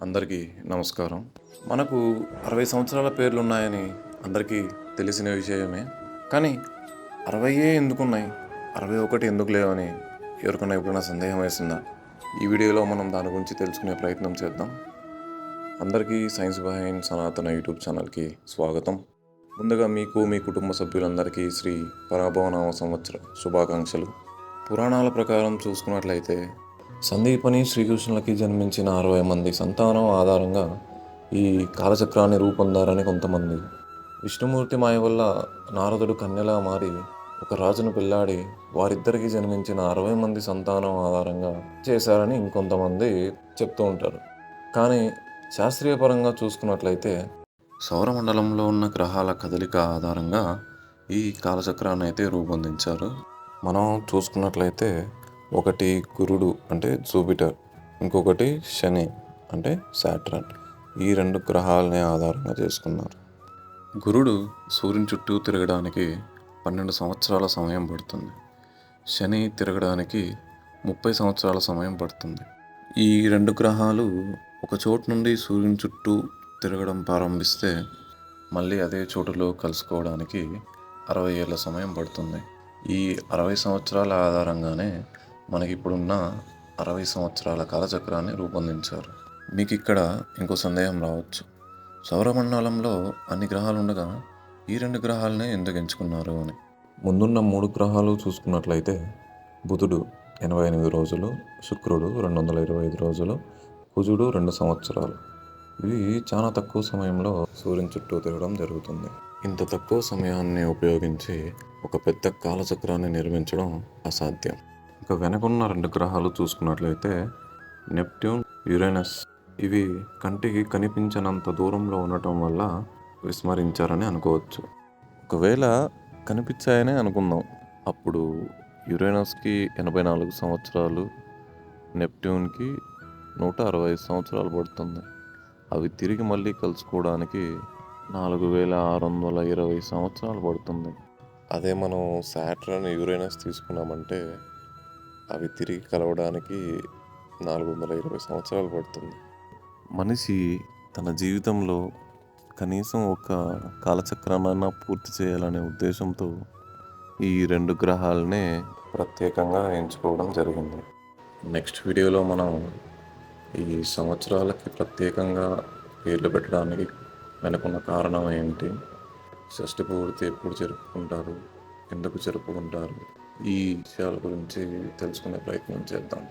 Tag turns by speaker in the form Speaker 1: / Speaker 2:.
Speaker 1: అందరికీ నమస్కారం. మనకు 60 సంవత్సరాల పేర్లున్నాయని అందరికీ తెలిసిన విషయమే. కానీ 60 ఎందుకున్నాయి? 61 ఎందుకు లేవని ఎవరికైనా ఎప్పుడైనా సందేహం వేసిందా? ఈ వీడియోలో మనం దాని గురించి తెలుసుకునే ప్రయత్నం చేద్దాం. అందరికీ సైన్స్ బిహైండ్ సనాతన యూట్యూబ్ ఛానల్కి స్వాగతం. ముందుగా మీకు మీ కుటుంబ సభ్యులందరికీ శ్రీ పరాభవనామ సంవత్సర శుభాకాంక్షలు. పురాణాల ప్రకారం చూసుకున్నట్లయితే సందీపని శ్రీకృష్ణులకి జన్మించిన 60 మంది సంతానం ఆధారంగా ఈ కాలచక్రాన్ని రూపొందారని కొంతమంది, విష్ణుమూర్తి మాయ వల్ల నారదుడు కన్యలా మారి ఒక రాజును పెళ్ళాడి వారిద్దరికి జన్మించిన 60 మంది సంతానం ఆధారంగా చేశారని ఇంకొంతమంది చెప్తూ ఉంటారు. కానీ శాస్త్రీయ పరంగా చూసుకున్నట్లయితే సౌరమండలంలో ఉన్న గ్రహాల కదలిక ఆధారంగా ఈ కాలచక్రాన్ని అయితే రూపొందించారు. మనం చూసుకున్నట్లయితే ఒకటి గురుడు అంటే జూపిటర్, ఇంకొకటి శని అంటే సాటర్న్. ఈ 2 గ్రహాలని ఆధారంగా చేసుకున్నారు. గురుడు సూర్యుని చుట్టూ తిరగడానికి 12 సంవత్సరాల సమయం పడుతుంది. శని తిరగడానికి 30 సంవత్సరాల సమయం పడుతుంది. ఈ 2 గ్రహాలు ఒక చోటు నుండి సూర్యుని చుట్టూ తిరగడం ప్రారంభిస్తే మళ్ళీ అదే చోటులో కలుసుకోవడానికి 60 ఏళ్ళ సమయం పడుతుంది. ఈ 60 సంవత్సరాల ఆధారంగానే మనకి ఇప్పుడున్న 60 సంవత్సరాల కాలచక్రాన్ని రూపొందించారు. మీకు ఇక్కడ ఇంకో సందేహం రావచ్చు, సౌరమండలంలో అన్ని గ్రహాలు ఉండగా ఈ 2 గ్రహాలనే ఎందుకు ఎంచుకున్నారు అని. ముందున్న 3 గ్రహాలు చూసుకున్నట్లయితే బుధుడు 88 రోజులు, శుక్రుడు 225 రోజులు, కుజుడు 2 సంవత్సరాలు. ఇవి చాలా తక్కువ సమయంలో సూర్యుని చుట్టూ తిరగడం జరుగుతుంది. ఇంత తక్కువ సమయాన్ని ఉపయోగించి ఒక పెద్ద కాలచక్రాన్ని నిర్మించడం అసాధ్యం. ఇక వెనకున్న 2 గ్రహాలు చూసుకున్నట్లయితే నెప్ట్యూన్, యురేనస్. ఇవి కంటికి కనిపించనంత దూరంలో ఉండటం వల్ల విస్మరించారని అనుకోవచ్చు. ఒకవేళ కనిపించాయనే అనుకుందాం, అప్పుడు యురేనస్కి 84 సంవత్సరాలు, నెప్ట్యూన్కి 165 సంవత్సరాలు పడుతుంది. అవి తిరిగి మళ్ళీ కలుసుకోవడానికి 4620 సంవత్సరాలు పడుతుంది. అదే మనం సాటర్న్, యురేనస్ తీసుకున్నామంటే అవి తిరిగి కలవడానికి 420 సంవత్సరాలు పడుతుంది. మనిషి తన జీవితంలో కనీసం ఒక కాలచక్రాన్నైనా పూర్తి చేయాలనే ఉద్దేశంతో ఈ 2 గ్రహాలనే ప్రత్యేకంగా ఎంచుకోవడం జరిగింది. నెక్స్ట్ వీడియోలో మనం ఈ సంవత్సరాలకి ప్రత్యేకంగా పేర్లు పెట్టడానికి వెనుకున్న కారణం ఏంటి, షష్ఠి పూర్తి ఎప్పుడు జరుపుకుంటారు, ఎందుకు జరుపుకుంటారు, ఈ విషయాల గురించి తెలుసుకునే ప్రయత్నం చేద్దాం.